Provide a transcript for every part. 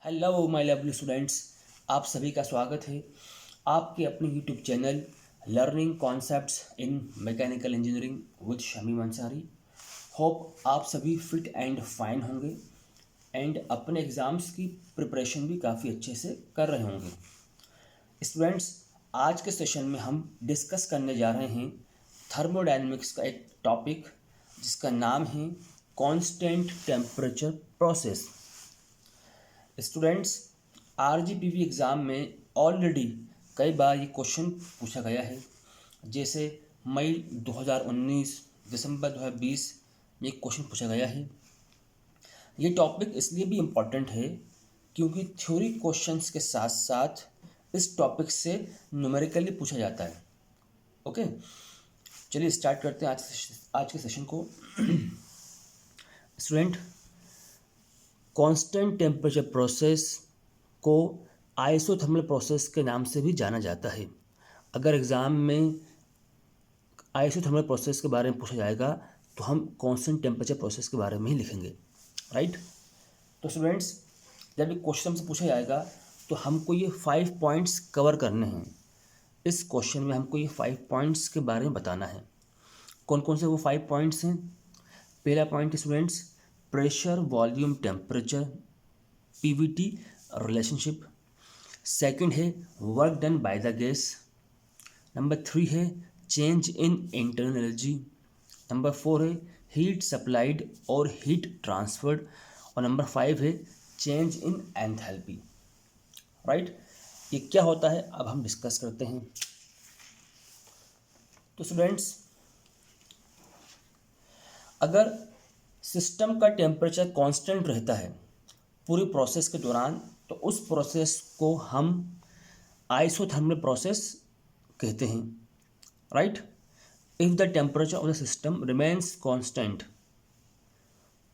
Hello my lovely students, आप सभी का स्वागत है आपके अपने YouTube channel learning concepts in mechanical engineering with Shamim Ansari. Hope आप सभी फिट एंड फाइन होंगे एंड अपने एग्ज़ाम्स की प्रिपरेशन भी काफ़ी अच्छे से कर रहे होंगे। स्टूडेंट्स, आज के सेशन में हम डिस्कस करने जा रहे हैं थर्मोडायनेमिक्स का एक टॉपिक जिसका नाम है constant temperature process. Students, RGPV exam में ऑलरेडी कई बार ये क्वेश्चन पूछा गया है। जैसे मई 2019, दिसंबर 2020 में एक क्वेश्चन पूछा गया है। ये टॉपिक इसलिए भी इम्पॉर्टेंट है क्योंकि थ्योरी क्वेश्चंस के साथ साथ इस टॉपिक से न्यूमेरिकली पूछा जाता है। ओके, चलिए स्टार्ट करते हैं आज के सेशन को। स्टूडेंट, कांस्टेंट टेम्परेचर प्रोसेस को आइसोथर्मल प्रोसेस के नाम से भी जाना जाता है। अगर एग्ज़ाम में आइसोथर्मल प्रोसेस के बारे में पूछा जाएगा तो हम कांस्टेंट टेम्परेचर प्रोसेस के बारे में ही लिखेंगे, राइट। तो स्टूडेंट्स, जब ये क्वेश्चन से पूछा जाएगा तो हमको ये 5 पॉइंट्स कवर करने हैं। इस क्वेश्चन में हमको ये 5 पॉइंट्स के बारे में बताना है। कौन कौन से वो 5 पॉइंट्स हैं? पहला point students, pressure volume temperature PVT relationship. Second है work done by the gas. Number 3 है change in internal energy. Number 4 है हीट सप्लाइड और हीट ट्रांसफर्ड। और नंबर 5 है चेंज इन एंथैल्पी, राइट। ये क्या होता है अब हम डिस्कस करते हैं। तो स्टूडेंट्स, अगर सिस्टम का टेम्परेचर कांस्टेंट रहता है पूरी प्रोसेस के दौरान तो उस प्रोसेस को हम आइसोथर्मल प्रोसेस कहते हैं, right. If the temperature of the system remains constant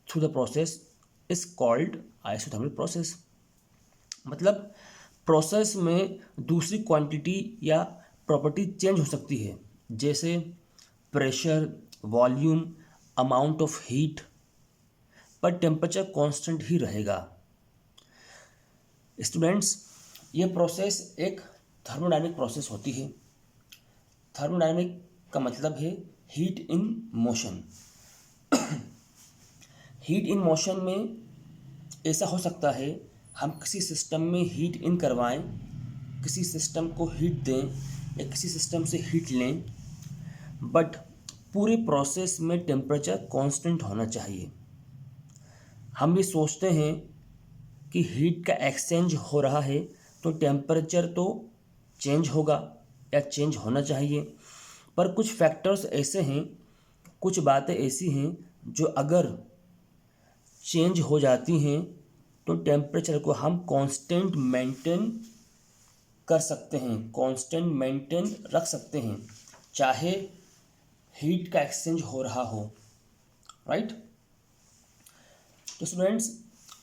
through the process is called isothermal process. मतलब प्रोसेस में दूसरी क्वांटिटी या प्रॉपर्टी चेंज हो सकती है, जैसे pressure, volume, amount of heat, पर टेम्परेचर कांस्टेंट ही रहेगा। स्टूडेंट्स, ये प्रोसेस एक थर्मोडायनेमिक प्रोसेस होती है। थर्मोडायनेमिक का मतलब है heat in motion. Heat in motion में ऐसा हो सकता है हम किसी सिस्टम में हीट इन करवाएं, किसी सिस्टम को हीट दें या किसी सिस्टम से हीट लें, बट पूरे प्रोसेस में टेम्परेचर कांस्टेंट होना चाहिए। हम ये सोचते हैं कि हीट का एक्सचेंज हो रहा है तो टेम्परेचर तो चेंज होगा या चेंज होना चाहिए, पर कुछ फैक्टर्स ऐसे हैं, कुछ बातें ऐसी हैं जो अगर चेंज हो जाती हैं तो टेम्परेचर को हम कांस्टेंट मेंटेन कर सकते हैं, कांस्टेंट मेंटेन रख सकते हैं, चाहे हीट का एक्सचेंज हो रहा हो, राइट। तो स्टूडेंट्स,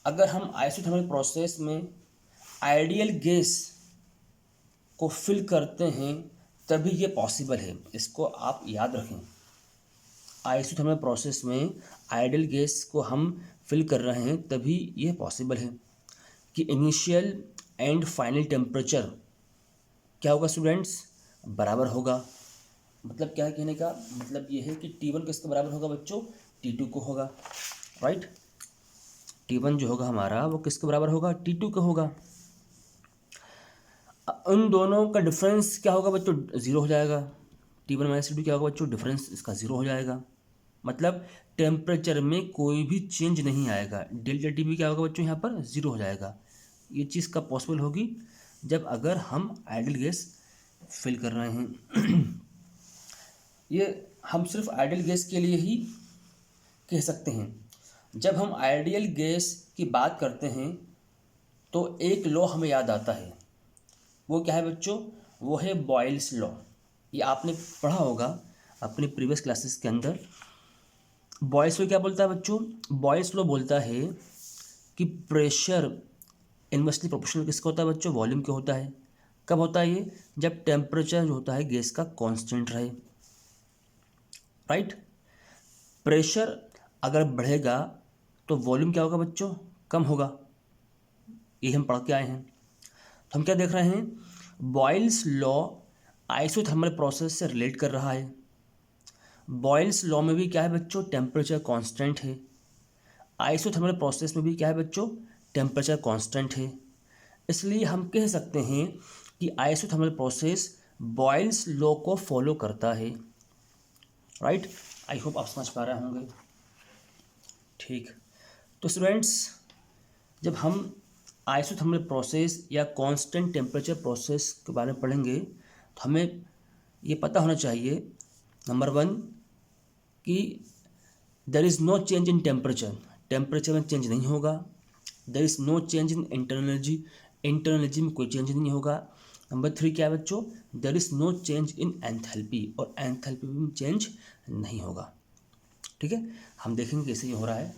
अगर हम आइसोथर्मल प्रोसेस में आइडियल गैस को फिल करते हैं तभी ये पॉसिबल है, इसको आप याद रखें। आइसोथर्मल प्रोसेस में आइडियल गैस को हम फिल कर रहे हैं तभी ये पॉसिबल है कि इनिशियल एंड फाइनल टेम्परेचर क्या होगा स्टूडेंट्स, बराबर होगा। मतलब क्या है कहने का मतलब ये है कि T1 किसके बराबर होगा बच्चों, T2 को होगा, राइट। T1 जो होगा हमारा वो किसके बराबर होगा, T2 का होगा। उन दोनों का डिफरेंस क्या होगा बच्चों, ज़ीरो हो जाएगा। T1 माइनस T2 क्या होगा बच्चों, डिफरेंस इसका ज़ीरो हो जाएगा। मतलब टेम्परेचर में कोई भी चेंज नहीं आएगा। डेल्टा टी भी क्या होगा बच्चों, यहाँ पर ज़ीरो हो जाएगा। ये चीज़ कब पॉसिबल होगी, जब अगर हम आइडियल गैस फिल कर रहे हैं। ये हम सिर्फ आइडियल गैस के लिए ही कह सकते हैं। जब हम आइडियल गैस की बात करते हैं तो एक लॉ हमें याद आता है। वो क्या है बच्चों, वो है बॉयल्स लॉ। ये आपने पढ़ा होगा अपने प्रीवियस क्लासेस के अंदर। बॉयल्स लॉ क्या बोलता है बच्चों, बॉयल्स लॉ बोलता है कि प्रेशर इनवर्सली प्रोपोर्शनल किसका होता है बच्चों, वॉल्यूम के होता है। कब होता है ये, जब टेम्परेचर जो होता है गैस का कांस्टेंट रहे, राइट। प्रेशर अगर बढ़ेगा तो वॉल्यूम क्या होगा बच्चों, कम होगा। ये हम पढ़ के आए हैं। तो हम क्या देख रहे हैं, बॉयल्स लॉ आइसोथर्मल प्रोसेस से रिलेट कर रहा है। बॉयल्स लॉ में भी क्या है बच्चों, टेम्परेचर कांस्टेंट है। आइसोथर्मल प्रोसेस में भी क्या है बच्चों, टेम्परेचर कांस्टेंट है। इसलिए हम कह सकते हैं कि आइसोथर्मल प्रोसेस बॉयल्स लॉ को फॉलो करता है। राइट, आई होप आप समझ पा रहे होंगे। ठीक, तो स्टूडेंट्स, जब हम आइसोथर्मल प्रोसेस या कांस्टेंट टेम्परेचर प्रोसेस के बारे में पढ़ेंगे तो हमें ये पता होना चाहिए, नंबर 1 कि there is no change in temperature, temperature में चेंज नहीं होगा। There is no change in internal energy, internal energy में कोई चेंज नहीं होगा। नंबर 3 क्या है बच्चों, there is no change in enthalpy, और एंथैल्पी में चेंज नहीं होगा। ठीक है, हम देखेंगे कैसे ये हो रहा है।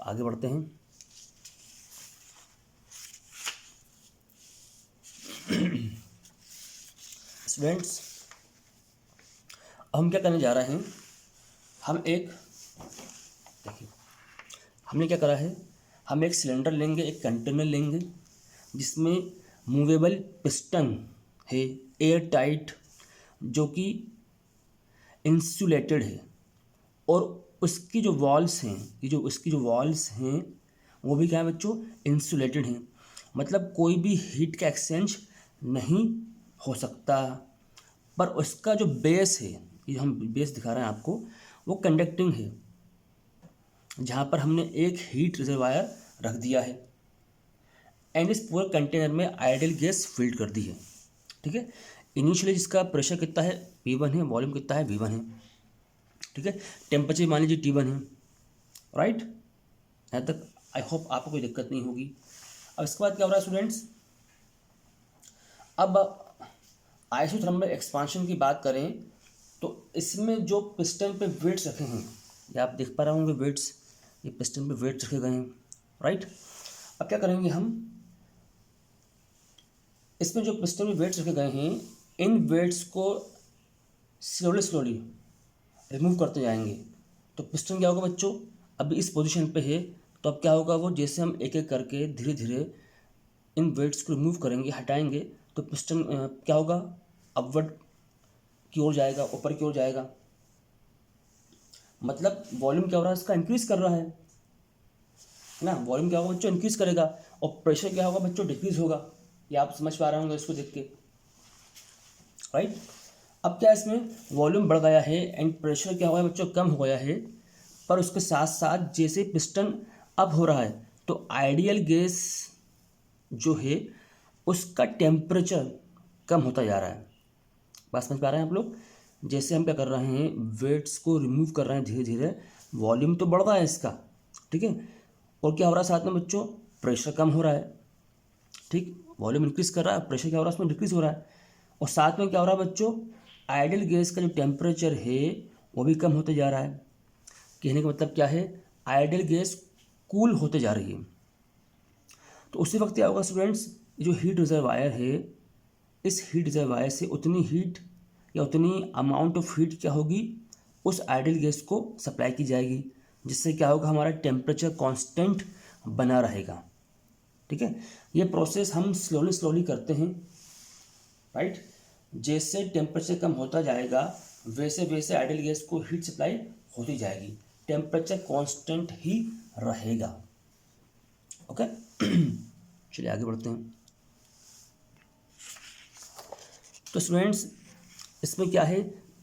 आगे बढ़ते हैं। स्टूडेंट्स, हम क्या करने जा रहे हैं, हम एक, देखिए हमने क्या करा है, हम एक सिलेंडर लेंगे, एक कंटेनर लेंगे जिसमें मूवेबल पिस्टन है, एयर टाइट, जो कि इंसुलेटेड है, और उसकी जो वॉल्स हैं, ये जो उसकी जो वॉल्स हैं वो भी क्या है बच्चों, इंसुलेटेड हैं। मतलब कोई भी हीट का एक्सचेंज नहीं हो सकता। पर उसका जो बेस है, ये हम बेस दिखा रहे हैं आपको, वो कंडक्टिंग है, जहाँ पर हमने एक हीट रिजर्वायर रख दिया है एंड इस पूरे कंटेनर में आइडियल गैस फिल्ड कर दी है। ठीक है, इनिशियली जिसका प्रेशर कितना है P1 है, वॉल्यूम कितना है V1 है। ठीक है, टेम्परेचर मान लीजिए T1 है। राइट, यहाँ तक आई होप आपको कोई दिक्कत नहीं होगी। अब इसके बाद क्या हो रहा है स्टूडेंट्स, अब आइसोथर्मल एक्सपांशन की बात करें तो इसमें जो पिस्टन पे वेट्स रखे हैं, ये आप देख पा रहे होंगे वेट्स, ये पिस्टन पे वेट्स रखे गए हैं। राइट, अब क्या करेंगे हम, इसमें जो पिस्टन में वेट्स रखे गए हैं, इन वेट्स को स्लोली रिमूव करते जाएंगे। तो पिस्टन क्या होगा बच्चों, अभी इस पोजीशन पे है, तो अब क्या होगा वो, जैसे हम एक एक करके धीरे धीरे इन वेट्स को रिमूव करेंगे, हटाएंगे, तो पिस्टन क्या होगा, अपवर्ड की ओर जाएगा, ऊपर की ओर जाएगा। मतलब वॉल्यूम क्या हो रहा है इसका, इंक्रीज कर रहा है ना। वॉल्यूम क्या होगा बच्चों, इंक्रीज करेगा, और प्रेशर क्या होगा बच्चों, डिक्रीज होगा। ये आप समझ पा रहे होंगे इसको देख के। राइट, अब क्या इसमें वॉल्यूम बढ़ गया है एंड प्रेशर क्या हुआ है बच्चों, कम हो गया है। पर उसके साथ साथ जैसे पिस्टन अप हो रहा है तो आइडियल गैस जो है उसका टेम्परेचर कम होता जा रहा है। बात समझ पा रहे हैं आप लोग। जैसे हम क्या कर रहे हैं, वेट्स को रिमूव कर रहे हैं धीरे धीरे, वॉल्यूम तो बढ़ रहा है इसका। ठीक है, और क्या हो रहा है साथ में बच्चों, प्रेशर कम हो रहा है। ठीक, वॉल्यूम इंक्रीज कर रहा है, प्रेशर क्या हो रहा है उसमें, डिक्रीज हो रहा है। और साथ में क्या हो रहा है बच्चों, आइडियल गैस का जो टेम्परेचर है वो भी कम होते जा रहा है। कहने का मतलब क्या है, आइडियल गैस कूल होते जा रही है। तो उसी वक्त क्या होगा स्टूडेंट्स, जो हीट रिजर्वायर है, इस हीट रिजर्वायर से उतनी हीट या उतनी अमाउंट ऑफ हीट क्या होगी, उस आइडियल गैस को सप्लाई की जाएगी, जिससे क्या होगा, हमारा टेम्परेचर कांस्टेंट बना रहेगा। ठीक है, ये प्रोसेस हम स्लोली करते हैं। राइट, जैसे टेम्परेचर कम होता जाएगा वैसे वैसे आइडियल गैस को हीट सप्लाई होती जाएगी, टेम्परेचर कांस्टेंट ही रहेगा। ओके, चलिए आगे बढ़ते हैं। तो स्टूडेंट्स, इसमें क्या है,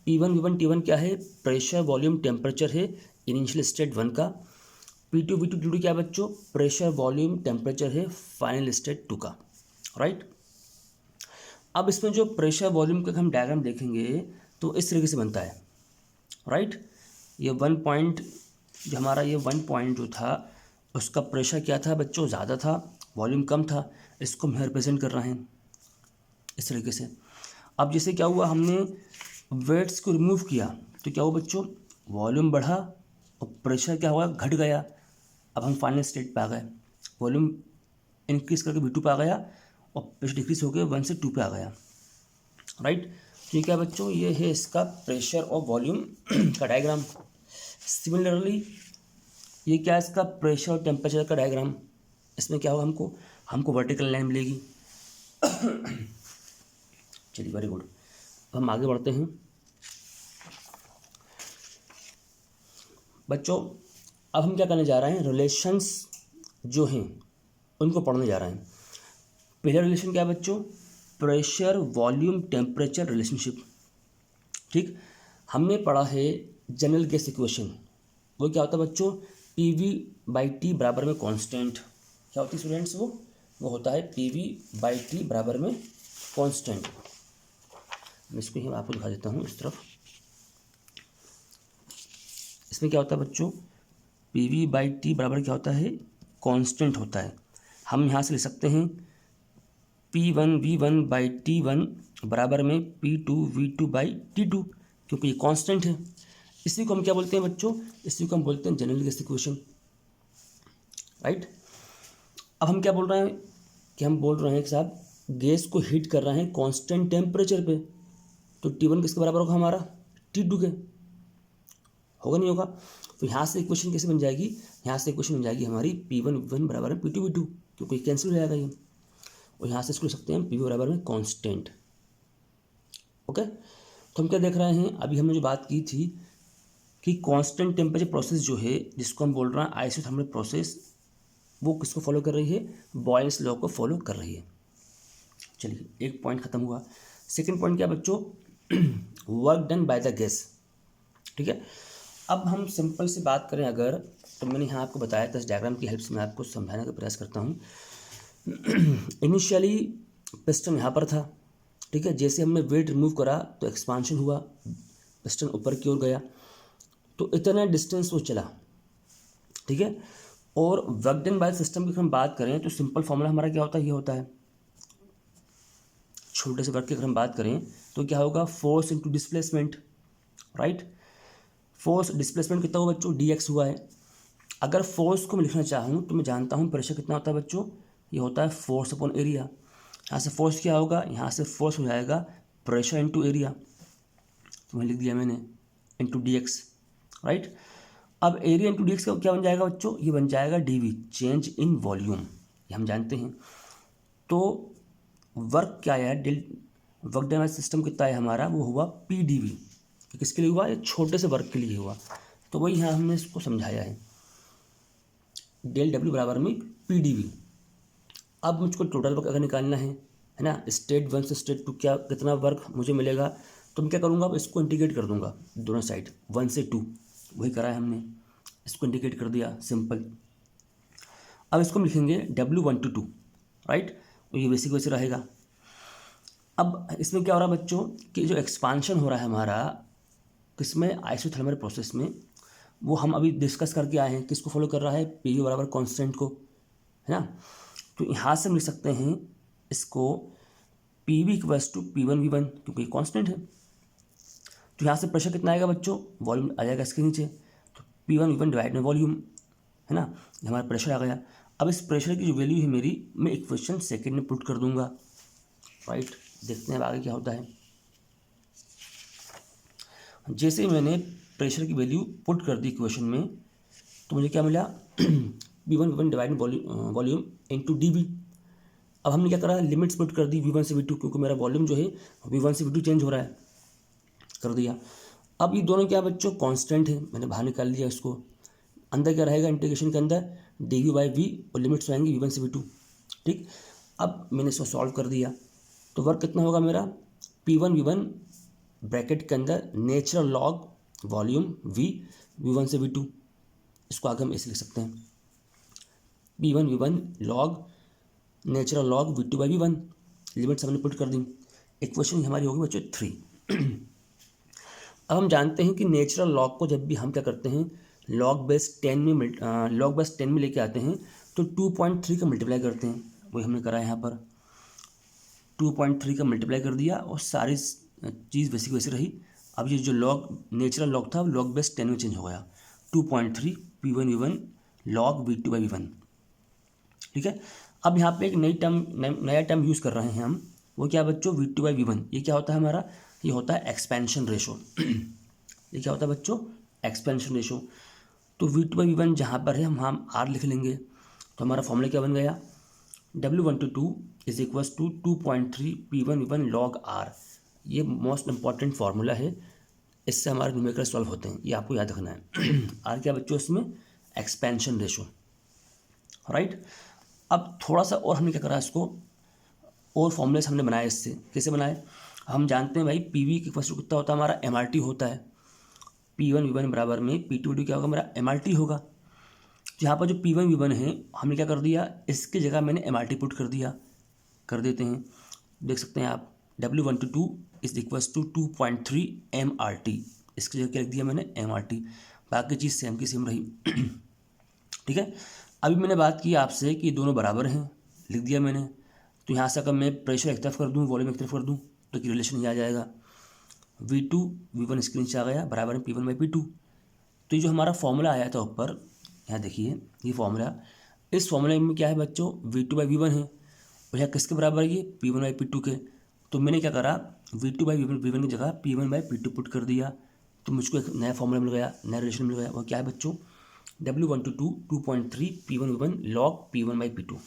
P1 V1 T1 क्या है, प्रेशर वॉल्यूम टेम्परेचर है इनिशियल स्टेट 1 का। P2 V2 T2 क्या है बच्चों, प्रेशर वॉल्यूम टेम्परेचर है फाइनल स्टेट 2 का। राइट, अब इसमें जो प्रेशर वॉल्यूम का हम डायग्राम देखेंगे तो इस तरीके से बनता है। राइट, ये 1 पॉइंट, जो हमारा ये 1 पॉइंट जो था उसका प्रेशर क्या था बच्चों, ज़्यादा था, वॉल्यूम कम था। इसको हम रिप्रेजेंट कर रहे हैं इस तरीके से। अब जैसे क्या हुआ, हमने वेट्स को रिमूव किया तो क्या हुआ बच्चों, वॉल्यूम बढ़ा और प्रेशर क्या हुआ, घट गया। अब हम फाइनल स्टेट पे आ गए, वॉल्यूम इंक्रीज करके V2 पे आ गया और प्रेशर डिक्रीज हो गया 1 से 2 पे आ गया। राइट, तो ये क्या बच्चों, ये है इसका प्रेशर और वॉल्यूम का डायग्राम। सिमिलरली ये क्या है, इसका प्रेशर और टेम्परेचर का डायग्राम। इसमें क्या होगा, हमको वर्टिकल लाइन मिलेगी। चलिए, वेरी गुड। हम आगे बढ़ते हैं बच्चों। अब हम क्या करने जा रहे हैं, रिलेशंस जो हैं उनको पढ़ने जा रहे हैं। पहला रिलेशन क्या है बच्चों, प्रेशर वॉल्यूम टेम्परेचर रिलेशनशिप। ठीक, हमने पढ़ा है जनरल गैस इक्वेशन। वो क्या होता है बच्चों, PV/T बराबर में कांस्टेंट। क्या होती है स्टूडेंट्स, वो होता है PV/T बराबर में कांस्टेंट। मैं इसको ही आपको दिखा देता हूँ इस तरफ। इसमें क्या होता है बच्चों, PV/T बराबर क्या होता है, कांस्टेंट होता है। हम यहाँ से लिख सकते हैं P1V1/T1 बराबर में P2V2/T2, क्योंकि ये कांस्टेंट है। इसी को हम क्या बोलते हैं बच्चों, इसी को हम बोलते हैं जनरल गैस इक्वेशन, राइट। अब हम क्या बोल रहे हैं कि हम बोल रहे हैं कि साहब गैस को हीट कर रहे हैं कांस्टेंट टेम्परेचर पे, तो T1 किसके बराबर होगा हमारा, T2 के, होगा नहीं होगा। तो यहाँ से इक्वेशन कैसे बन जाएगी, यहाँ से इक्वेशन बन जाएगी हमारी P1V1 बराबर में P2V2, क्योंकि कैंसिल हो जाएगा ये। और यहाँ से इसको लिख सकते हैं PV बराबर में कांस्टेंट। ओके, तो हम क्या देख रहे हैं, अभी हमने जो बात की थी कि कांस्टेंट टेम्परेचर प्रोसेस जो है, जिसको हम बोल रहे हैं आइसोथर्मल प्रोसेस, वो किसको फॉलो कर रही है, बॉयल्स लॉ को फॉलो कर रही है। चलिए, एक पॉइंट खत्म हुआ। सेकंड पॉइंट क्या बच्चों, work done by the gas. ठीक है, अब हम सिंपल से बात करें अगर, तो मैंने यहाँ आपको बताया था, इस डायग्राम की हेल्प से मैं आपको समझाने का प्रयास करता हूँ। इनिशियली पिस्टन यहाँ पर था, ठीक है, जैसे हमने वेट रिमूव करा तो एक्सपांशन हुआ, पिस्टन ऊपर की ओर गया, तो इतना डिस्टेंस वो चला, ठीक है। और वर्क डन बाय सिस्टम की हम बात करें तो सिंपल फॉर्मूला हमारा क्या होता है, ये होता है, छोटे से वर्क की अगर हम बात करें तो क्या होगा, force into displacement, right. Force displacement कितना हुआ बच्चों, dx हुआ है। अगर फोर्स को मैं लिखना चाहूँ तो मैं जानता हूँ प्रेशर कितना होता है बच्चों, ये होता है फोर्स अपॉन एरिया। यहाँ से फोर्स क्या होगा, यहाँ से फोर्स हो जाएगा प्रेशर इंटू एरिया, तो मैं लिख दिया मैंने इंटू dx, राइट। अब एरिया इंटू dx का क्या बन जाएगा बच्चों, ये बन जाएगा dv, चेंज इन वॉल्यूम, ये हम जानते हैं। तो वर्क क्या है, वर्क डन सिस्टम कितना है हमारा, वो हुआ PdV। किसके लिए हुआ, ये छोटे से वर्क के लिए हुआ, तो वही यहाँ हमने इसको समझाया है, डेल W बराबर में PdV। अब मुझको टोटल वर्क अगर निकालना है ना, स्टेट 1 से स्टेट 2 क्या कितना वर्क मुझे मिलेगा, तो मैं क्या करूँगा, अब इसको इंटीग्रेट कर दूंगा दोनों साइड, 1 से 2, वही करा है हमने, इसको इंटीग्रेट कर दिया, सिंपल। अब इसको हम लिखेंगे W1 to 2, राइट, तो ये बेसिक वैसे रहेगा। अब इसमें क्या हो रहा है बच्चों कि जो एक्सपांशन हो रहा है हमारा किसमें, आइसोथर्मल प्रोसेस में, वो हम अभी डिस्कस करके आए हैं, किसको फॉलो कर रहा है, PV बराबर कांस्टेंट को, है ना। तो यहाँ से हम लिख सकते हैं इसको PV इक्वल्स टू P1V1, क्योंकि कांस्टेंट है। तो यहाँ से प्रेशर कितना आएगा बच्चों, वॉल्यूम आ जाएगा इसके नीचे, तो P1V1 डिवाइड में वॉल्यूम, है ना, ये हमारा प्रेशर आ गया। अब इस प्रेशर की जो वैल्यू है मेरी, मैं इक्वेशन सेकेंड में पुट कर दूंगा, राइट। देखते हैं अब आगे क्या होता है। जैसे ही मैंने प्रेशर की वैल्यू पुट कर दी इक्वेशन में, तो मुझे क्या मिला, P1V1 divide volume into dV। अब हमने क्या करा, लिमिट्स पुट कर दी V1 से V2, क्योंकि मेरा वॉल्यूम जो है V1 से V2 चेंज हो रहा है, कर दिया। अब ये दोनों क्या बच्चों, कांस्टेंट है, मैंने बाहर निकाल दिया इसको। अंदर क्या रहेगा, इंटीग्रेशन के अंदर dV/V, और लिमिट्स आएंगी V1 से V2, ठीक। अब मैंने इसको सॉल्व कर दिया, तो वर्क कितना होगा मेरा, P1V1 ब्रैकेट के अंदर नेचुरल लॉग वॉल्यूम V1 से V2, इसको आगे हम ऐसे लिख सकते हैं, P1V1 log natural log V2/V1, limits हमने पुट कर दी। इक्वेशन हमारी होगी बच्चों 3। अब हम जानते हैं कि नेचुरल लॉग को जब भी हम क्या करते हैं, लॉग बेस 10 में लेके आते हैं, तो 2.3 का मल्टीप्लाई करते हैं, वही हमने करा है यहाँ पर, 2.3 का मल्टीप्लाई कर दिया, और सारी चीज़ वैसी वैसी रही। अब ये जो लॉग नेचुरल लॉग था, लॉग बेस 10 में चेंज हो गया, 2.3 P1V1 लॉग V2/V1, ठीक है। अब यहाँ पे एक नया टर्म यूज़ कर रहे हैं हम, वो क्या बच्चों, V2/V1। ये क्या होता है हमारा, ये होता है एक्सपेंशन रेशो। ये क्या होता है बच्चों, एक्सपेंशन रेशो। तो V2/V1 जहाँ पर है हम R लिख लेंगे, तो हमारा फॉर्मूला क्या बन गया, W122 is equals to 2.3 P1V1 log R। ये मोस्ट इंपॉर्टेंट फार्मूला है, इससे हमारे न्यूमेरिकल सॉल्व होते हैं, ये आपको याद रखना है। आर क्या बच्चों, इसमें एक्सपेंशन रेशो, राइट। अब थोड़ा सा और हमने क्या करा, इसको और फॉर्मूले हमने बनाए, इससे कैसे बनाए, हम जानते हैं भाई पीवी की फर्स्ट कितना होता है हमारा, MRT होता है। P1V1 बराबर में P2V2 क्या होगा, मेरा MRT होगा। तो यहाँ पर जो P1V1 है हमने क्या कर दिया, इसकी जगह मैंने MRT पुट कर दिया, कर देते हैं, देख सकते हैं आप, W122 is equals to 2.3 MRT, इसकी जगह क्या लिख दिया मैंने, MRT, बाकी चीज़ सेम की सेम रही। ठीक है। अभी मैंने बात की आपसे कि दोनों बराबर हैं, लिख दिया मैंने। तो यहाँ से अगर मैं प्रेशर एक तरफ कर दूँ, वॉल्यूम एक तरफ कर दूँ, तो कि रिलेशन ये आ जाएगा, V2V1 इसके नीचे आ गया बराबर में P1/P2। तो ये जो हमारा फॉर्मूला आया था ऊपर, यहाँ देखिए ये फॉर्मूला, इस फॉर्मूले में क्या है बच्चों, V2/V1 है, और यहाँ किसके बराबर है, ये P1/P2 के। तो मैंने क्या करा, V2/V1 की जगह P1/P2 पुट कर दिया, तो मुझको एक नया फॉर्मूला मिल गया, नया रिलेशन मिल गया। वो क्या है बच्चों, W122 2.3 P1V1 log P1/P2,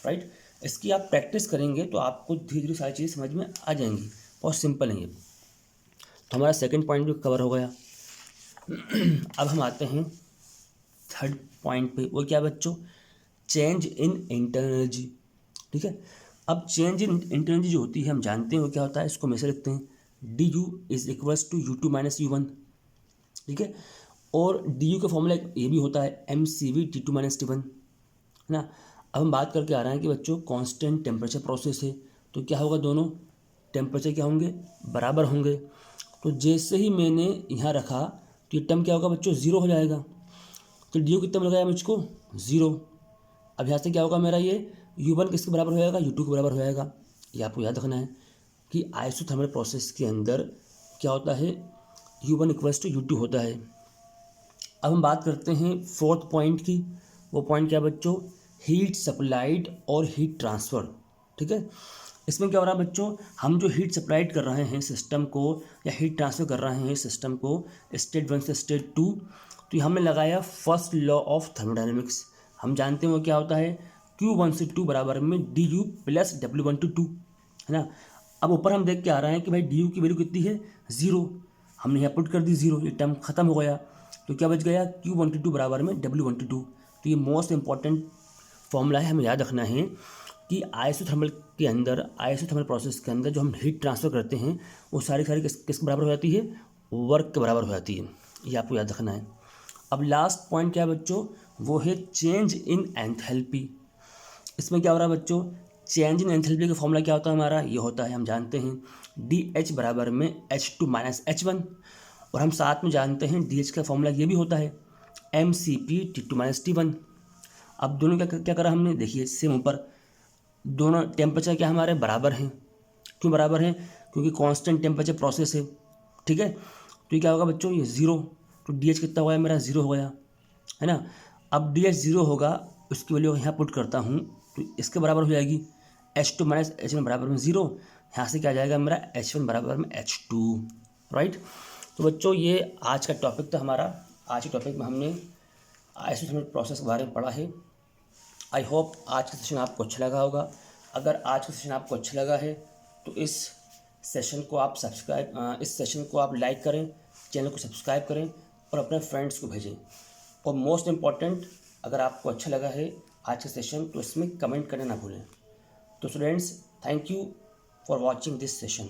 right. इसकी आप प्रैक्टिस करेंगे तो आपको धीरे धीरे सारी चीज़ें समझ में आ जाएंगी, बहुत सिंपल है ये। तो हमारा सेकंड पॉइंट भी कवर हो गया। अब हम आते हैं थर्ड पॉइंट पे, वो क्या बच्चों, चेंज इन इंटरनल एनर्जी। ठीक है। अब चेंज इन इंटरनल एनर्जी जो होती है हम जानते हैं वो क्या होता है, इसको हमेशा लिखते हैं DU is equals to U2 - U1। ठीक है। और DU का फॉर्मूला ये भी होता है MCV T2 - T1, है ना। अब हम बात करके आ रहे हैं कि बच्चों कांस्टेंट टेम्परेचर प्रोसेस है, तो क्या होगा, दोनों टेम्परेचर क्या होंगे, बराबर होंगे। तो जैसे ही मैंने यहाँ रखा तो ये टर्म क्या होगा बच्चों, ज़ीरो हो जाएगा। तो DU कितना मिल गया मुझको, 0। अब यहाँ से क्या होगा मेरा, ये U1 किसके बराबर हो जाएगा, U2 के बराबर हो जाएगा। ये आपको याद रखना है कि आइसोथर्मल प्रोसेस के अंदर क्या होता है, U1 इक्वल्स टू U2 होता है। अब हम बात करते हैं फोर्थ पॉइंट की, वो पॉइंट क्या बच्चों, हीट सप्लाइड और हीट ट्रांसफ़र। ठीक है। इसमें क्या हो रहा है बच्चों, हम जो हीट सप्लाइड कर रहे हैं सिस्टम को, या हीट ट्रांसफ़र कर रहे हैं सिस्टम को स्टेट 1 से स्टेट 2, तो ये हमने लगाया फर्स्ट लॉ ऑफ थर्मोडायनेमिक्स। हम जानते हैं वो क्या होता है, Q1 से 2 बराबर में DU प्लस W1/2, है ना। अब ऊपर हम देख के आ रहे हैं कि भाई DU की वैल्यू कितनी है, 0, हमने यहाँ पुट कर दी 0, ये टर्म खत्म हो गया। तो क्या बच गया, Q1/2 बराबर में W1/2। तो ये मोस्ट इंपॉर्टेंट फॉर्मूला है, हमें याद रखना है कि आइसोथर्मल के अंदर, आइसोथर्मल प्रोसेस के अंदर जो हम हीट ट्रांसफ़र करते हैं वो सारी किसके बराबर हो जाती है, वर्क के बराबर हो जाती है, ये आपको याद रखना है। अब लास्ट पॉइंट क्या है बच्चों, वो है चेंज इन एंथैल्पी। इसमें क्या हो रहा है बच्चों, चेंज इन एंथैल्पी का फॉर्मूला क्या होता है हमारा, ये होता है, हम जानते हैं DH बराबर में H2 - H1, और हम साथ में जानते हैं DH का फॉर्मूला ये भी होता है MCP T2 - T1। अब दोनों क्या करा हमने, देखिए सेम ऊपर, दोनों टेम्परेचर क्या हमारे बराबर हैं। क्यों बराबर हैं, क्योंकि कांस्टेंट टेम्परेचर प्रोसेस है। ठीक है। तो ये क्या होगा बच्चों, ये 0, तो DH कितना हो गया मेरा, 0 हो गया, है ना। अब DH 0 होगा, उसकी वैल्यू यहाँ पुट करता हूँ तो इसके बराबर हो जाएगी H2 - H1 बराबर में 0। यहाँ से क्या आ जाएगा मेरा, H1 बराबर में H2, राइट। तो बच्चों ये आज का टॉपिक था हमारा। आज के टॉपिक में हमने आइसोथर्मल प्रोसेस के बारे में पढ़ा है। आई होप आज का सेशन आपको अच्छा लगा होगा। अगर आज का सेशन आपको अच्छा लगा है तो इस सेशन को आप लाइक करें, चैनल को सब्सक्राइब करें और अपने फ्रेंड्स को भेजें। और मोस्ट इम्पॉर्टेंट, अगर आपको अच्छा लगा है आज का सेशन तो इसमें कमेंट करना ना भूलें। तो students, thank you for watching this session.